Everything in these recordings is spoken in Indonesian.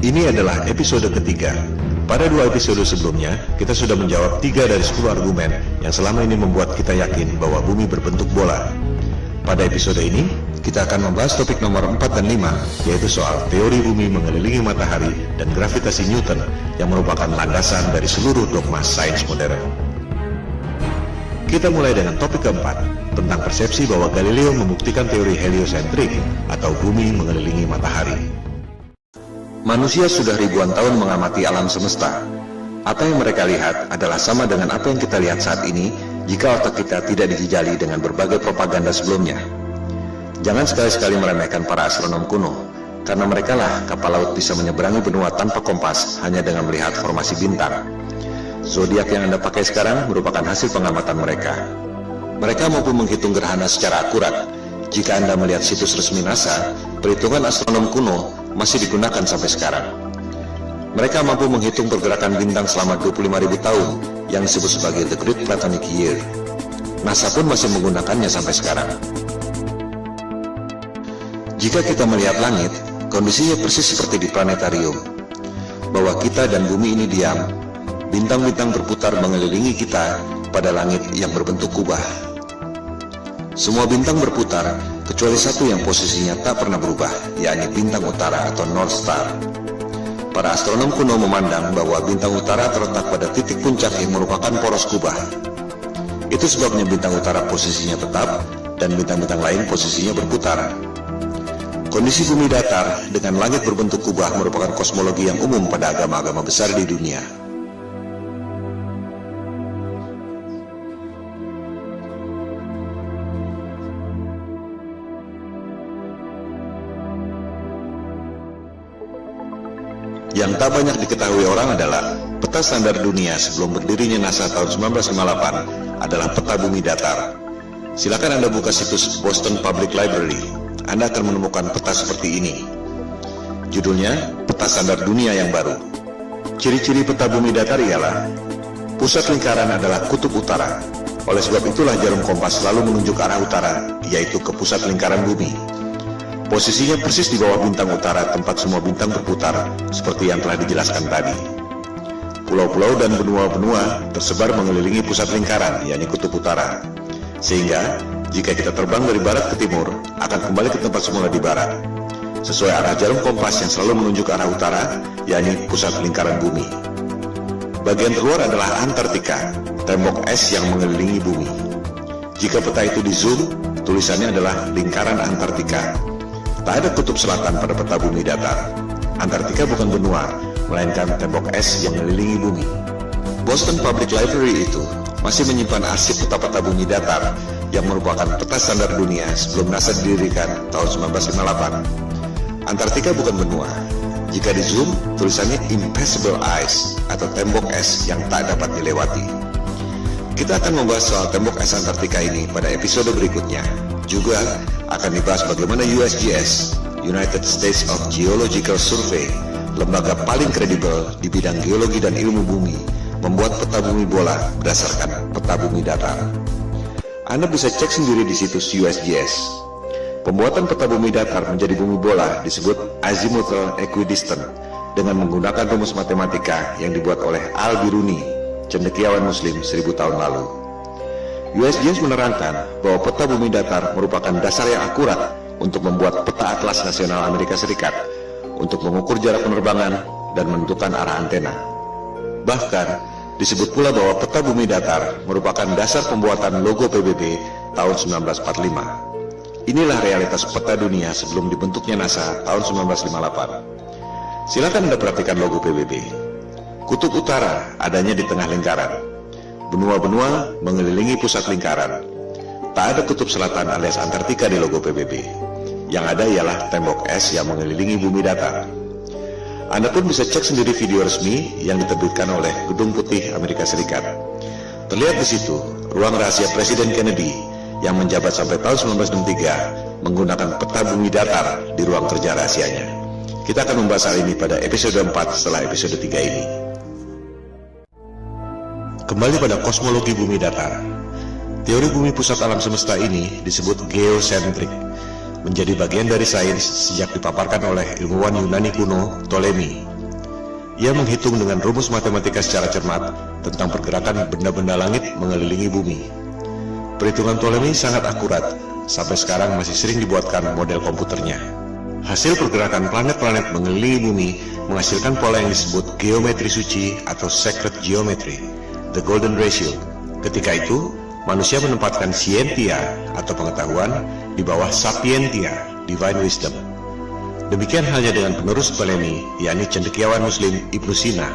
Ini adalah episode ketiga. Pada 2 episode sebelumnya, kita sudah menjawab 3 dari 10 argumen yang selama ini membuat kita yakin bahwa bumi berbentuk bola. Pada episode ini, kita akan membahas topik nomor 4 dan 5, yaitu soal teori bumi mengelilingi matahari dan gravitasi Newton yang merupakan landasan dari seluruh dogma sains modern. Kita mulai dengan topik keempat, tentang persepsi bahwa Galileo membuktikan teori heliosentrik atau bumi mengelilingi matahari. Manusia sudah ribuan tahun mengamati alam semesta. Apa yang mereka lihat adalah sama dengan apa yang kita lihat saat ini jika otak kita tidak dijejali dengan berbagai propaganda sebelumnya. Jangan sekali-sekali meremehkan para astronom kuno, karena merekalah kapal laut bisa menyeberangi benua tanpa kompas hanya dengan melihat formasi bintang. Zodiak yang Anda pakai sekarang merupakan hasil pengamatan mereka. Mereka mampu menghitung gerhana secara akurat. Jika Anda melihat situs resmi NASA, perhitungan astronom kuno masih digunakan sampai sekarang. Mereka mampu menghitung pergerakan bintang selama 25.000 tahun yang disebut sebagai The Great Platonic Year. NASA pun masih menggunakannya sampai sekarang. Jika kita melihat langit, kondisinya persis seperti di planetarium. Bahwa kita dan bumi ini diam, bintang-bintang berputar mengelilingi kita pada langit yang berbentuk kubah. Semua bintang berputar, kecuali satu yang posisinya tak pernah berubah, yakni bintang utara atau North Star. Para astronom kuno memandang bahwa bintang utara terletak pada titik puncak yang merupakan poros kubah. Itu sebabnya bintang utara posisinya tetap, dan bintang-bintang lain posisinya berputar. Kondisi bumi datar dengan langit berbentuk kubah merupakan kosmologi yang umum pada agama-agama besar di dunia. Yang tak banyak diketahui orang adalah peta standar dunia sebelum berdirinya NASA tahun 1958 adalah peta bumi datar. Silakan Anda buka situs Boston Public Library. Anda akan menemukan peta seperti ini. Judulnya, Peta Standar Dunia yang Baru. Ciri-ciri peta bumi datar ialah pusat lingkaran adalah kutub utara. Oleh sebab itulah jarum kompas selalu menunjuk arah utara, yaitu ke pusat lingkaran bumi. Posisinya persis di bawah bintang utara tempat semua bintang berputar, seperti yang telah dijelaskan tadi. Pulau-pulau dan benua-benua tersebar mengelilingi pusat lingkaran, yakni kutub utara. Sehingga, jika kita terbang dari barat ke timur, akan kembali ke tempat semula di barat, sesuai arah jarum kompas yang selalu menunjuk arah utara, yakni pusat lingkaran bumi. Bagian terluar adalah Antartika, tembok es yang mengelilingi bumi. Jika peta itu di zoom, tulisannya adalah lingkaran Antartika. Tak ada kutub selatan pada peta bumi datar. Antartika bukan benua, melainkan tembok es yang mengelilingi bumi. Boston Public Library itu masih menyimpan arsip peta-peta bumi datar yang merupakan peta standar dunia sebelum NASA didirikan tahun 1958. Antartika bukan benua. Jika di zoom, tulisannya Impassable Ice atau tembok es yang tak dapat dilewati. Kita akan membahas soal tembok es Antartika ini pada episode berikutnya. Juga akan dibahas bagaimana USGS, United States of Geological Survey, lembaga paling kredibel di bidang geologi dan ilmu bumi, membuat peta bumi bola berdasarkan peta bumi datar. Anda bisa cek sendiri di situs USGS. Pembuatan peta bumi datar menjadi bumi bola disebut azimuthal equidistant dengan menggunakan rumus matematika yang dibuat oleh Al-Biruni, cendekiawan Muslim 1000 tahun lalu. USGS menerangkan bahwa peta bumi datar merupakan dasar yang akurat untuk membuat peta atlas nasional Amerika Serikat untuk mengukur jarak penerbangan dan menentukan arah antena. Bahkan, disebut pula bahwa peta bumi datar merupakan dasar pembuatan logo PBB tahun 1945. Inilah realitas peta dunia sebelum dibentuknya NASA tahun 1958. Silakan Anda perhatikan logo PBB. Kutub utara adanya di tengah lingkaran. Benua-benua mengelilingi pusat lingkaran. Tak ada kutub selatan alias Antartika di logo PBB. Yang ada ialah tembok es yang mengelilingi bumi datar. Anda pun bisa cek sendiri video resmi yang diterbitkan oleh Gedung Putih Amerika Serikat. Terlihat di situ ruang rahasia Presiden Kennedy yang menjabat sampai tahun 1963 menggunakan peta bumi datar di ruang kerja rahasianya. Kita akan membahas hal ini pada episode 4 setelah episode 3 ini. Kembali pada kosmologi bumi datar. Teori bumi pusat alam semesta ini disebut geosentrik, menjadi bagian dari sains sejak dipaparkan oleh ilmuwan Yunani kuno Ptolemy. Ia menghitung dengan rumus matematika secara cermat tentang pergerakan benda-benda langit mengelilingi bumi. Perhitungan Ptolemei sangat akurat, sampai sekarang masih sering dibuatkan model komputernya. Hasil pergerakan planet-planet mengelilingi bumi menghasilkan pola yang disebut geometri suci atau sacred geometry, the golden ratio. Ketika itu, manusia menempatkan scientia atau pengetahuan di bawah sapientia, divine wisdom. Demikian halnya dengan penerus Ptolemei, yakni cendekiawan Muslim Ibnu Sina.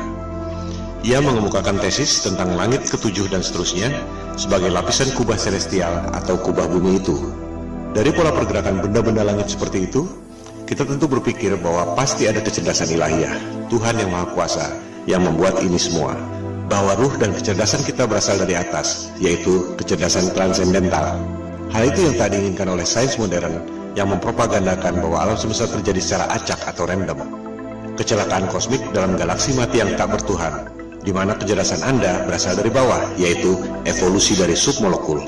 Ia mengemukakan tesis tentang langit ketujuh dan seterusnya sebagai lapisan kubah celestial atau kubah bumi itu. Dari pola pergerakan benda-benda langit seperti itu, kita tentu berpikir bahwa pasti ada kecerdasan ilahiyah, Tuhan yang Maha Kuasa, yang membuat ini semua. Bahwa ruh dan kecerdasan kita berasal dari atas, yaitu kecerdasan transendental. Hal itu yang tak diinginkan oleh sains modern yang mempropagandakan bahwa alam semesta terjadi secara acak atau random. Kecelakaan kosmik dalam galaksi mati yang tak bertuhan, di mana kecerdasan Anda berasal dari bawah, yaitu evolusi dari submolekul.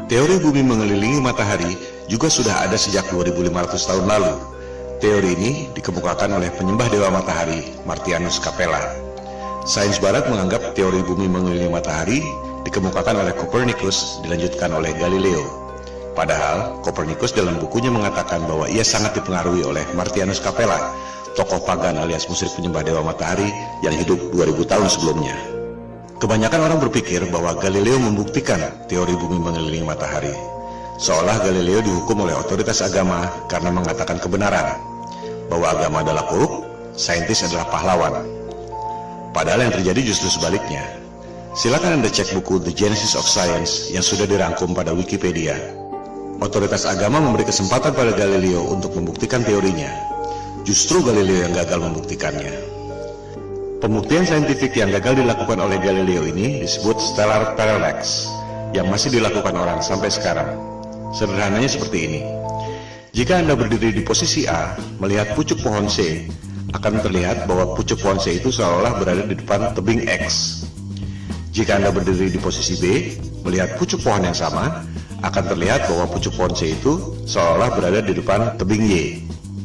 Teori bumi mengelilingi matahari juga sudah ada sejak 2500 tahun lalu. Teori ini dikemukakan oleh penyembah dewa matahari, Martianus Capella. Sains barat menganggap teori bumi mengelilingi matahari dikemukakan oleh Copernicus, dilanjutkan oleh Galileo. Padahal, Copernicus dalam bukunya mengatakan bahwa ia sangat dipengaruhi oleh Martianus Capella, tokoh pagan alias musyrik penyembah dewa matahari yang hidup 2000 tahun sebelumnya. Kebanyakan orang berpikir bahwa Galileo membuktikan teori bumi mengelilingi matahari. Seolah Galileo dihukum oleh otoritas agama karena mengatakan kebenaran, bahwa agama adalah korup, saintis adalah pahlawan. Padahal yang terjadi justru sebaliknya. Silakan Anda cek buku The Genesis of Science yang sudah dirangkum pada Wikipedia. Otoritas agama memberi kesempatan pada Galileo untuk membuktikan teorinya. Justru Galileo yang gagal membuktikannya. Pembuktian saintifik yang gagal dilakukan oleh Galileo ini disebut stellar parallax, yang masih dilakukan orang sampai sekarang. Sederhananya seperti ini. Jika Anda berdiri di posisi A, melihat pucuk pohon C, akan terlihat bahwa pucuk pohon C itu seolah berada di depan tebing X. Jika Anda berdiri di posisi B, melihat pucuk pohon yang sama, akan terlihat bahwa pucuk pohon C itu seolah berada di depan tebing Y.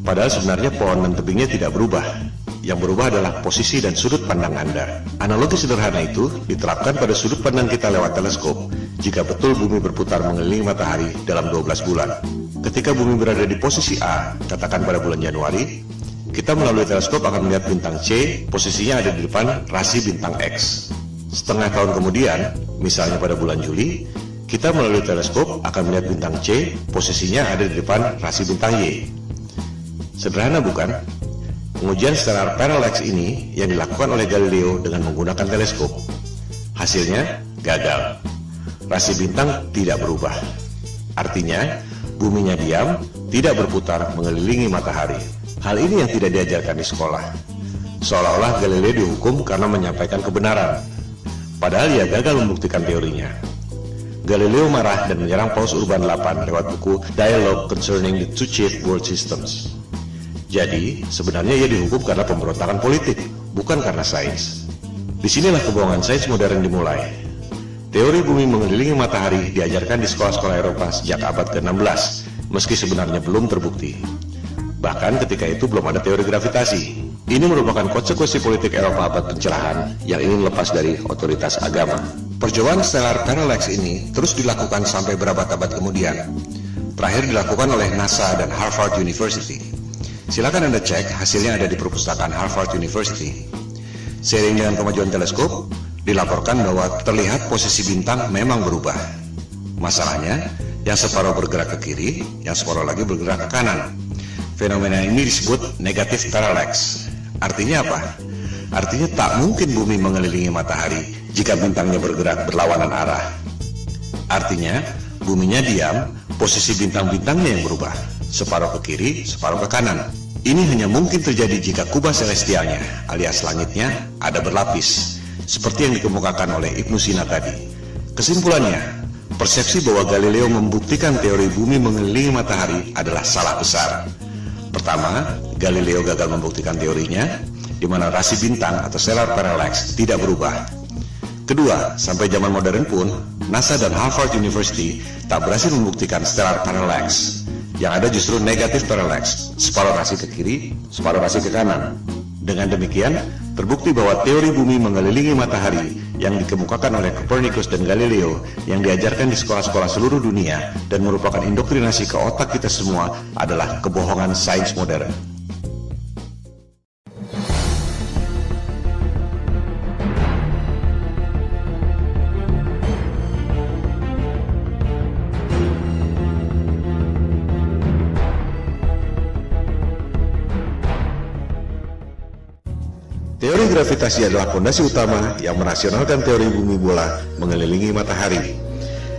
Padahal sebenarnya pohon dan tebingnya tidak berubah. Yang berubah adalah posisi dan sudut pandang Anda. Analogi sederhana itu diterapkan pada sudut pandang kita lewat teleskop jika betul bumi berputar mengelilingi matahari dalam 12 bulan. Ketika bumi berada di posisi A, katakan pada bulan Januari, kita melalui teleskop akan melihat bintang C, posisinya ada di depan rasi bintang X. Setengah tahun kemudian, misalnya pada bulan Juli, kita melalui teleskop akan melihat bintang C, posisinya ada di depan rasi bintang Y. Sederhana bukan? Pengujian stellar parallax ini yang dilakukan oleh Galileo dengan menggunakan teleskop. Hasilnya gagal. Rasi bintang tidak berubah. Artinya, buminya diam, tidak berputar mengelilingi matahari. Hal ini yang tidak diajarkan di sekolah. Seolah-olah Galileo dihukum karena menyampaikan kebenaran. Padahal ia gagal membuktikan teorinya. Galileo marah dan menyerang Paus Urban VIII lewat buku Dialogue Concerning the Two Chief World Systems. Jadi, sebenarnya ia dihukum karena pemberontakan politik, bukan karena sains. Disinilah kebohongan sains modern dimulai. Teori bumi mengelilingi matahari diajarkan di sekolah-sekolah Eropa sejak abad ke-16, meski sebenarnya belum terbukti. Bahkan ketika itu belum ada teori gravitasi. Ini merupakan konsekuensi politik Eropa abad pencerahan yang ingin lepas dari otoritas agama. Percobaan stellar parallax ini terus dilakukan sampai berabad-abad kemudian. Terakhir dilakukan oleh NASA dan Harvard University. Silakan Anda cek, hasilnya ada di perpustakaan Harvard University. Seiring dengan kemajuan teleskop, dilaporkan bahwa terlihat posisi bintang memang berubah. Masalahnya, yang separuh bergerak ke kiri, yang separuh lagi bergerak ke kanan. Fenomena ini disebut negative parallax. Artinya apa? Artinya tak mungkin bumi mengelilingi matahari jika bintangnya bergerak berlawanan arah. Artinya, buminya diam, posisi bintang-bintangnya yang berubah. Separuh ke kiri, separuh ke kanan. Ini hanya mungkin terjadi jika kubah celestialnya, alias langitnya, ada berlapis. Seperti yang dikemukakan oleh Ibnu Sina tadi. Kesimpulannya, persepsi bahwa Galileo membuktikan teori bumi mengelilingi matahari adalah salah besar. Pertama, Galileo gagal membuktikan teorinya, di mana rasi bintang atau stellar parallax tidak berubah. Kedua, sampai zaman modern pun, NASA dan Harvard University tak berhasil membuktikan stellar parallax. Yang ada justru negatif parallax, separuh rasi ke kiri, separuh rasi ke kanan. Dengan demikian, terbukti bahwa teori bumi mengelilingi matahari yang dikemukakan oleh Copernicus dan Galileo yang diajarkan di sekolah-sekolah seluruh dunia dan merupakan indoktrinasi ke otak kita semua adalah kebohongan sains modern. Teori gravitasi adalah fondasi utama yang merasionalkan teori bumi bola mengelilingi matahari.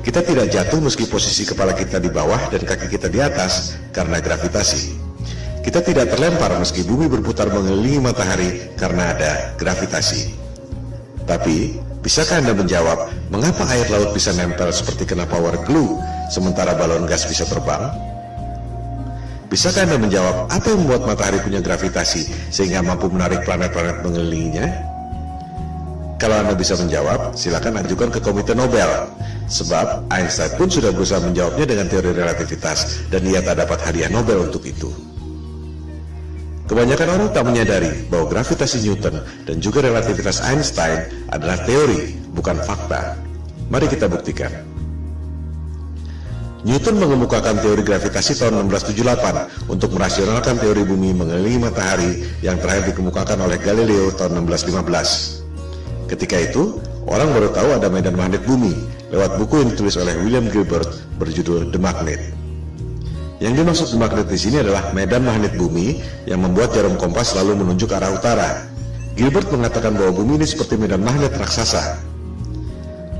Kita tidak jatuh meski posisi kepala kita di bawah dan kaki kita di atas karena gravitasi. Kita tidak terlempar meski bumi berputar mengelilingi matahari karena ada gravitasi. Tapi, bisakah Anda menjawab mengapa air laut bisa nempel seperti kena power glue sementara balon gas bisa terbang? Bisakah Anda menjawab apa yang membuat matahari punya gravitasi sehingga mampu menarik planet-planet mengelilinginya? Kalau Anda bisa menjawab, silakan ajukan ke Komite Nobel. Sebab Einstein pun sudah berusaha menjawabnya dengan teori relativitas dan ia tak dapat hadiah Nobel untuk itu. Kebanyakan orang tak menyadari bahwa gravitasi Newton dan juga relativitas Einstein adalah teori, bukan fakta. Mari kita buktikan. Newton mengemukakan teori gravitasi tahun 1678 untuk merasionalkan teori bumi mengelilingi matahari yang terakhir dikemukakan oleh Galileo tahun 1615. Ketika itu, orang baru tahu ada medan magnet bumi lewat buku yang ditulis oleh William Gilbert berjudul The Magnet. Yang dimaksud The Magnet di sini adalah medan magnet bumi yang membuat jarum kompas selalu menunjuk arah utara. Gilbert mengatakan bahwa bumi ini seperti medan magnet raksasa.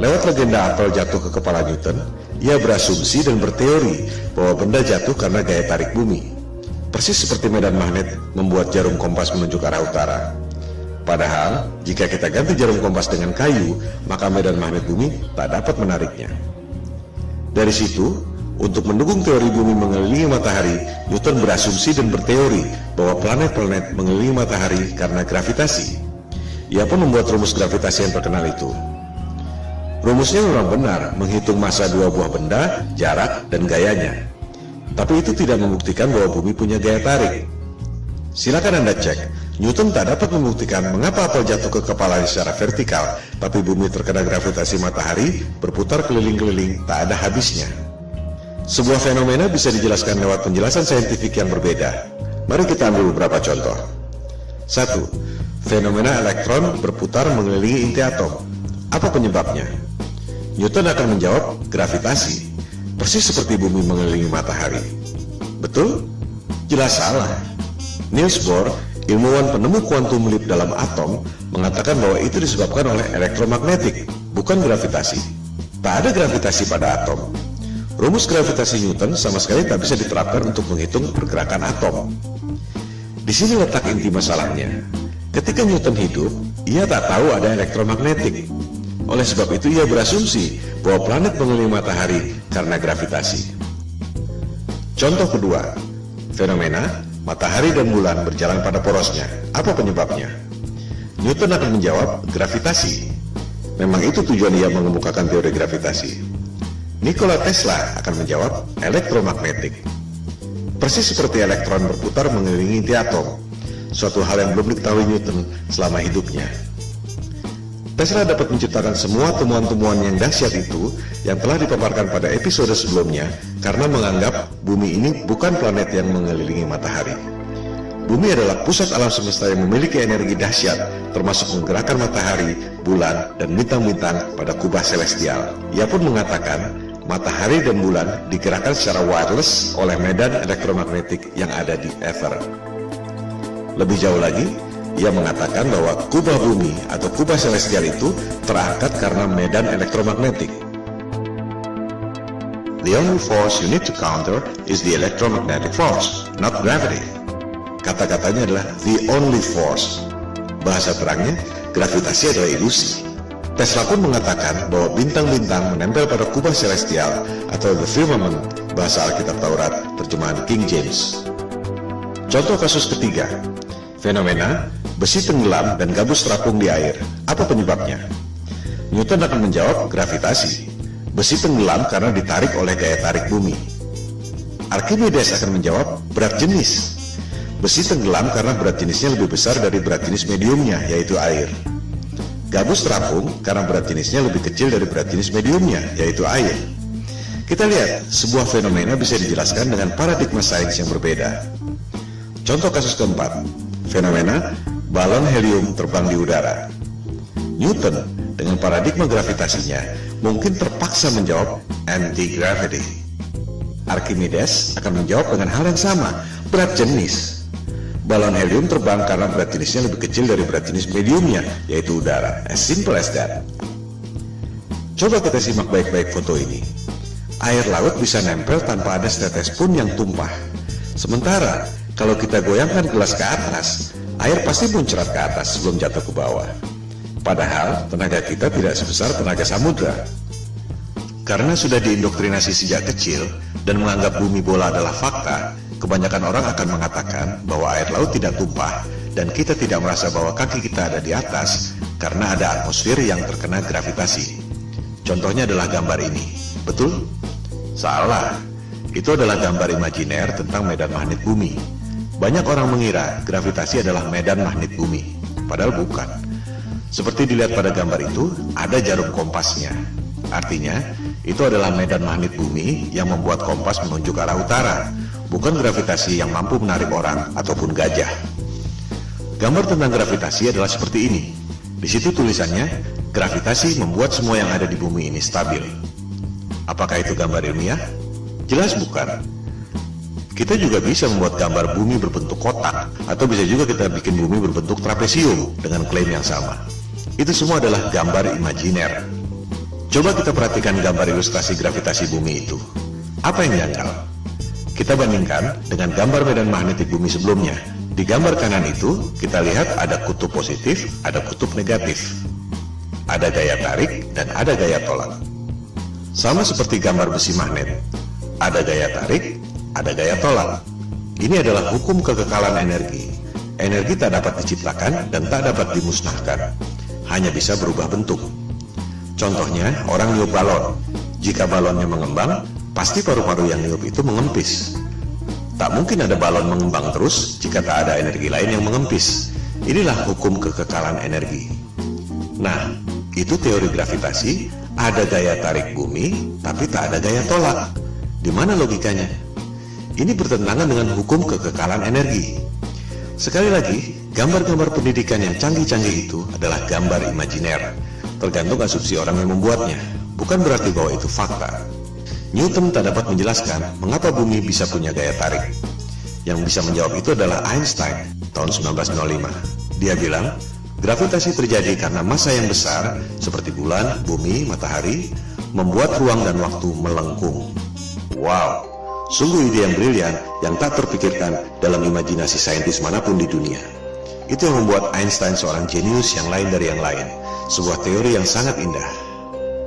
Lewat legenda apel jatuh ke kepala Newton, ia berasumsi dan berteori bahwa benda jatuh karena gaya tarik bumi. Persis seperti medan magnet membuat jarum kompas menunjuk arah utara. Padahal, jika kita ganti jarum kompas dengan kayu, maka medan magnet bumi tak dapat menariknya. Dari situ, untuk mendukung teori bumi mengelilingi matahari, Newton berasumsi dan berteori bahwa planet-planet mengelilingi matahari karena gravitasi. Ia pun membuat rumus gravitasi yang terkenal itu. Rumusnya memang benar, menghitung massa dua buah benda, jarak, dan gayanya. Tapi itu tidak membuktikan bahwa bumi punya gaya tarik. Silakan Anda cek, Newton tak dapat membuktikan mengapa apel jatuh ke kepalanya secara vertikal, tapi bumi terkena gravitasi matahari, berputar keliling-keliling, tak ada habisnya. Sebuah fenomena bisa dijelaskan lewat penjelasan saintifik yang berbeda. Mari kita ambil beberapa contoh. 1. Fenomena elektron berputar mengelilingi inti atom. Apa penyebabnya? Newton akan menjawab gravitasi, persis seperti bumi mengelilingi matahari. Betul? Jelas salah. Niels Bohr, ilmuwan penemu kuantum leap dalam atom, mengatakan bahwa itu disebabkan oleh elektromagnetik, bukan gravitasi. Tak ada gravitasi pada atom. Rumus gravitasi Newton sama sekali tak bisa diterapkan untuk menghitung pergerakan atom. Di sini letak inti masalahnya. Ketika Newton hidup, ia tak tahu ada elektromagnetik. Oleh sebab itu ia berasumsi bahwa planet mengelilingi matahari karena gravitasi. Contoh kedua, fenomena matahari dan bulan berjalan pada porosnya. Apa penyebabnya? Newton akan menjawab gravitasi. Memang itu tujuan ia mengemukakan teori gravitasi. Nikola Tesla akan menjawab elektromagnetik. Persis seperti elektron berputar mengelilingi inti atom, suatu hal yang belum diketahui Newton selama hidupnya. Tesla dapat menciptakan semua temuan-temuan yang dahsyat itu yang telah dipaparkan pada episode sebelumnya karena menganggap bumi ini bukan planet yang mengelilingi matahari. Bumi adalah pusat alam semesta yang memiliki energi dahsyat, termasuk menggerakkan matahari, bulan, dan bintang-bintang pada kubah celestial. Ia pun mengatakan matahari dan bulan digerakkan secara wireless oleh medan elektromagnetik yang ada di ether. Lebih jauh lagi, ia mengatakan bahwa kubah bumi atau kubah celestial itu terangkat karena medan elektromagnetik. The only force you need to counter is the electromagnetic force, not gravity. Kata-katanya adalah the only force. Bahasa terangnya, gravitasi adalah ilusi. Tesla pun mengatakan bahwa bintang-bintang menempel pada kubah celestial atau the firmament, bahasa Alkitab Taurat, terjemahan King James. Contoh kasus ketiga, fenomena besi tenggelam dan gabus terapung di air. Apa penyebabnya? Newton akan menjawab gravitasi. Besi tenggelam karena ditarik oleh gaya tarik bumi. Archimedes akan menjawab berat jenis. Besi tenggelam karena berat jenisnya lebih besar dari berat jenis mediumnya, yaitu air. Gabus terapung karena berat jenisnya lebih kecil dari berat jenis mediumnya, yaitu air. Kita lihat, sebuah fenomena bisa dijelaskan dengan paradigma sains yang berbeda. Contoh kasus keempat, fenomena balon helium terbang di udara. Newton dengan paradigma gravitasinya mungkin terpaksa menjawab anti-gravity. Archimedes akan menjawab dengan hal yang sama, berat jenis. Balon helium terbang karena berat jenisnya lebih kecil dari berat jenis mediumnya, yaitu udara. As simple as that. Coba kita simak baik-baik foto ini. Air laut bisa nempel tanpa ada setetes pun yang tumpah. Sementara, kalau kita goyangkan gelas ke atas, air pasti muncrat ke atas sebelum jatuh ke bawah. Padahal, tenaga kita tidak sebesar tenaga samudra. Karena sudah diindoktrinasi sejak kecil dan menganggap bumi bola adalah fakta, kebanyakan orang akan mengatakan bahwa air laut tidak tumpah dan kita tidak merasa bahwa kaki kita ada di atas karena ada atmosfer yang terkena gravitasi. Contohnya adalah gambar ini. Betul? Salah. Itu adalah gambar imajiner tentang medan magnet bumi. Banyak orang mengira gravitasi adalah medan magnet bumi, padahal bukan. Seperti dilihat pada gambar itu, ada jarum kompasnya. Artinya, itu adalah medan magnet bumi yang membuat kompas menunjuk arah utara, bukan gravitasi yang mampu menarik orang ataupun gajah. Gambar tentang gravitasi adalah seperti ini. Di situ tulisannya, gravitasi membuat semua yang ada di bumi ini stabil. Apakah itu gambar ilmiah? Jelas bukan. Kita juga bisa membuat gambar bumi berbentuk kotak, atau bisa juga kita bikin bumi berbentuk trapesium dengan klaim yang sama. Itu semua adalah gambar imajiner. Coba kita perhatikan gambar ilustrasi gravitasi bumi itu. Apa yang janggal? Kita bandingkan dengan gambar medan magnetik bumi sebelumnya. Di gambar kanan itu, kita lihat ada kutub positif, ada kutub negatif. Ada gaya tarik dan ada gaya tolak. Sama seperti gambar besi magnet. Ada gaya tarik, ada gaya tolak. Ini adalah hukum kekekalan energi. Energi tak dapat diciptakan dan tak dapat dimusnahkan. Hanya bisa berubah bentuk. Contohnya, orang niup balon. Jika balonnya mengembang, pasti paru-paru yang niup itu mengempis. Tak mungkin ada balon mengembang terus jika tak ada energi lain yang mengempis. Inilah hukum kekekalan energi. Nah, itu teori gravitasi, ada gaya tarik bumi, tapi tak ada gaya tolak. Di mana logikanya? Ini bertentangan dengan hukum kekekalan energi. Sekali lagi, gambar-gambar pendidikan yang canggih-canggih itu adalah gambar imajiner. Tergantung asumsi orang yang membuatnya, bukan berarti bahwa itu fakta. Newton tak dapat menjelaskan mengapa bumi bisa punya gaya tarik. Yang bisa menjawab itu adalah Einstein tahun 1905. Dia bilang, gravitasi terjadi karena massa yang besar seperti bulan, bumi, matahari membuat ruang dan waktu melengkung. Wow, sungguh ide yang brilian yang tak terpikirkan dalam imajinasi saintis manapun di dunia. Itu yang membuat Einstein seorang jenius yang lain dari yang lain. Sebuah teori yang sangat indah.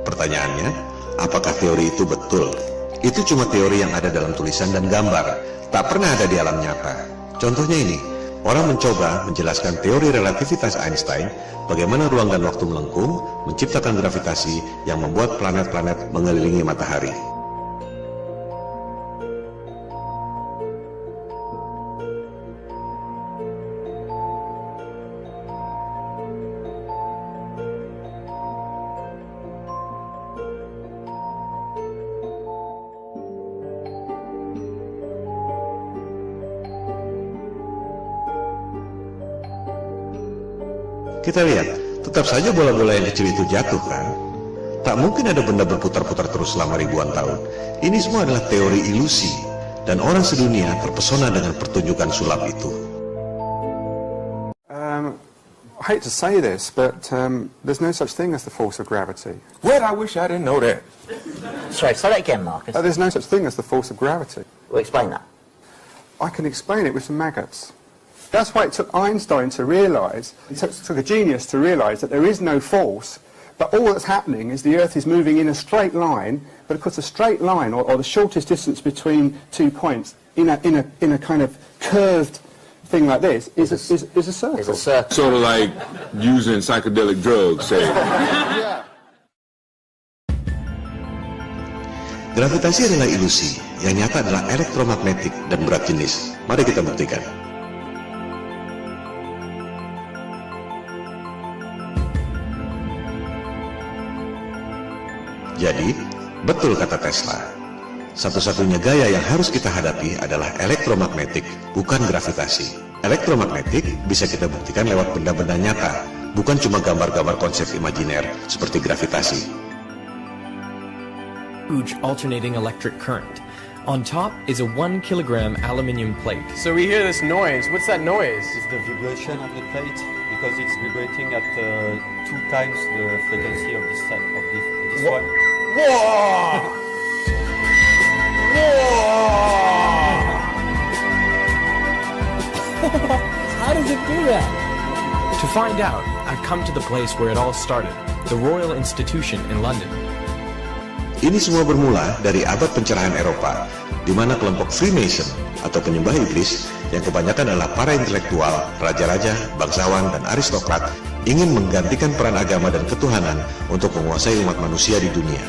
Pertanyaannya, apakah teori itu betul? Itu cuma teori yang ada dalam tulisan dan gambar, tak pernah ada di alam nyata. Contohnya ini, orang mencoba menjelaskan teori relativitas Einstein, bagaimana ruang dan waktu melengkung, menciptakan gravitasi yang membuat planet-planet mengelilingi matahari. Kita lihat, tetap saja bola-bola yang kecil itu jatuh kan? Tak mungkin ada benda berputar-putar terus selama ribuan tahun. Ini semua adalah teori ilusi, dan orang sedunia terpesona dengan pertunjukan sulap itu. I hate to say this, but there's no such thing as the force of gravity. Well, I wish I didn't know that. Sorry, say that again, Marcus. There's no such thing as the force of gravity. Well, explain that. I can explain it with some maggots. That's why it took Einstein to realise, it took a genius to realise that there is no force, but all that's happening is the Earth is moving in a straight line, but of course a straight line, or the shortest distance between 2 points, in a kind of curved thing like this, is a circle. It's a circle. Sort of like using psychedelic drugs, say. Yeah. Gravitasi adalah ilusi, yang nyata adalah elektromagnetik dan berat jenis. Mari kita buktikan. Jadi, betul kata Tesla. Satu-satunya gaya yang harus kita hadapi adalah elektromagnetik, bukan gravitasi. Elektromagnetik bisa kita buktikan lewat benda-benda nyata, bukan cuma gambar-gambar konsep imajiner seperti gravitasi. Huge alternating electric current. On top is a 1 kilogram aluminium plate. So we hear this noise. What's that noise? It's the vibration of the plate because it's vibrating at 2 times the frequency of this one. Whoa! How does it do that? To find out, I've come to the place where it all started, the Royal Institution in London. Ini semua bermula dari abad pencerahan Eropa, di mana kelompok Freemason atau penyembah iblis yang kebanyakan adalah para intelektual, raja-raja, bangsawan, dan aristokrat ingin menggantikan peran agama dan ketuhanan untuk menguasai umat manusia di dunia.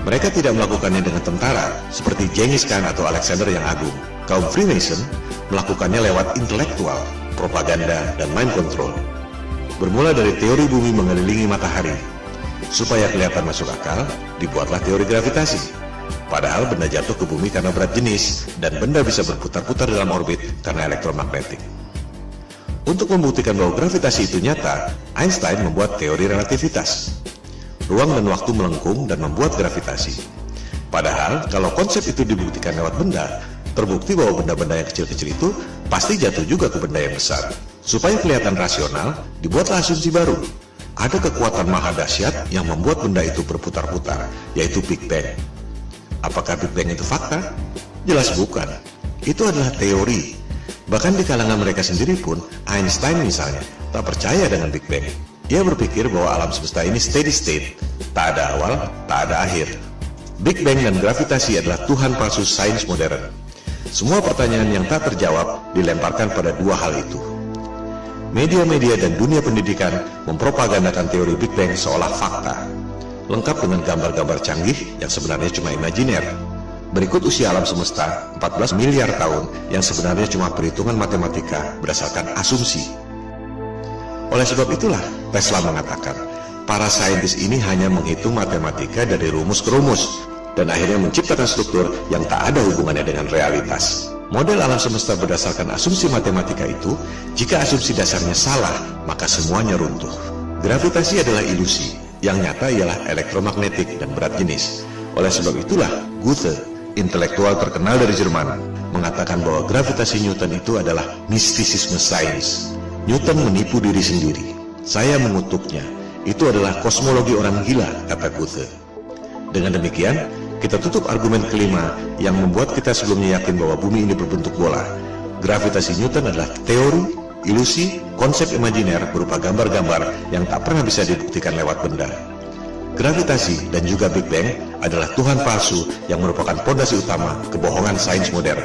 Mereka tidak melakukannya dengan tentara seperti Genghis Khan atau Alexander yang Agung. Kaum Freemason melakukannya lewat intelektual, propaganda, dan mind control. Bermula dari teori bumi mengelilingi matahari. Supaya kelihatan masuk akal, dibuatlah teori gravitasi. Padahal benda jatuh ke bumi karena berat jenis, dan benda bisa berputar-putar dalam orbit karena elektromagnetik. Untuk membuktikan bahwa gravitasi itu nyata, Einstein membuat teori relativitas. Ruang dan waktu melengkung dan membuat gravitasi. Padahal, kalau konsep itu dibuktikan lewat benda, terbukti bahwa benda-benda yang kecil-kecil itu pasti jatuh juga ke benda yang besar. Supaya kelihatan rasional, dibuatlah asumsi baru. Ada kekuatan maha dahsyat yang membuat benda itu berputar-putar, yaitu Big Bang. Apakah Big Bang itu fakta? Jelas bukan. Itu adalah teori. Bahkan di kalangan mereka sendiri pun, Einstein misalnya, tak percaya dengan Big Bang. Ia berpikir bahwa alam semesta ini steady state, tak ada awal, tak ada akhir. Big Bang dan gravitasi adalah Tuhan palsu sains modern. Semua pertanyaan yang tak terjawab dilemparkan pada dua hal itu. Media-media dan dunia pendidikan mempropagandakan teori Big Bang seolah fakta, lengkap dengan gambar-gambar canggih yang sebenarnya cuma imajiner. Berikut usia alam semesta 14 miliar tahun yang sebenarnya cuma perhitungan matematika berdasarkan asumsi. Oleh sebab itulah Tesla mengatakan, para saintis ini hanya menghitung matematika dari rumus ke rumus, dan akhirnya menciptakan struktur yang tak ada hubungannya dengan realitas. Model alam semesta berdasarkan asumsi matematika itu, jika asumsi dasarnya salah, maka semuanya runtuh. Gravitasi adalah ilusi, yang nyata ialah elektromagnetik dan berat jenis. Oleh sebab itulah, Goethe, intelektual terkenal dari Jerman, mengatakan bahwa gravitasi Newton itu adalah mistisisme sains. Newton menipu diri sendiri. Saya mengutuknya. Itu adalah kosmologi orang gila, kata Goethe. Dengan demikian, kita tutup argumen kelima yang membuat kita sebelumnya yakin bahwa bumi ini berbentuk bola. Gravitasi Newton adalah teori, ilusi, konsep imajiner berupa gambar-gambar yang tak pernah bisa dibuktikan lewat benda. Gravitasi dan juga Big Bang adalah Tuhan palsu yang merupakan pondasi utama kebohongan sains modern.